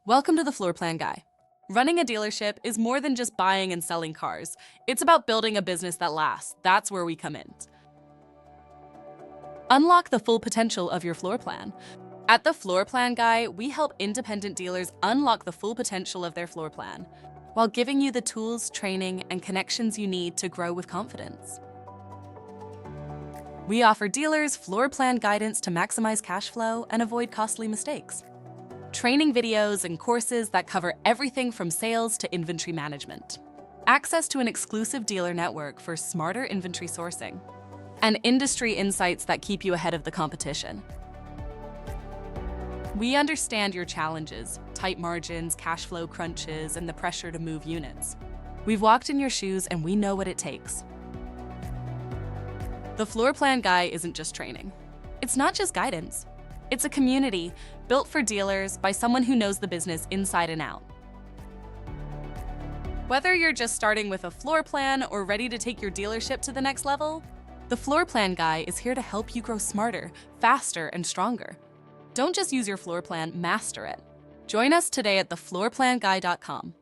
Welcome to the Floorplan Guy. Running a dealership is more than just buying and selling cars. It's about building a business that lasts. That's where we come in. Unlock the full potential of your floor plan. At the Floorplan Guy, we help independent dealers unlock the full potential of their floor plan while giving you the tools, training, and connections you need to grow with confidence. We offer dealers floor plan guidance to maximize cash flow and avoid costly mistakes. Training videos and courses that cover everything from sales to inventory management. Access to an exclusive dealer network for smarter inventory sourcing. And industry insights that keep you ahead of the competition. We understand your challenges, tight margins, cash flow crunches, and the pressure to move units. We've walked in your shoes and we know what it takes. The Floorplan Guy isn't just training. It's not just guidance. It's a community built for dealers by someone who knows the business inside and out. Whether you're just starting with a floor plan or ready to take your dealership to the next level, the Floorplan Guy is here to help you grow smarter, faster, and stronger. Don't just use your floor plan, master it. Join us today at thefloorplanguy.com.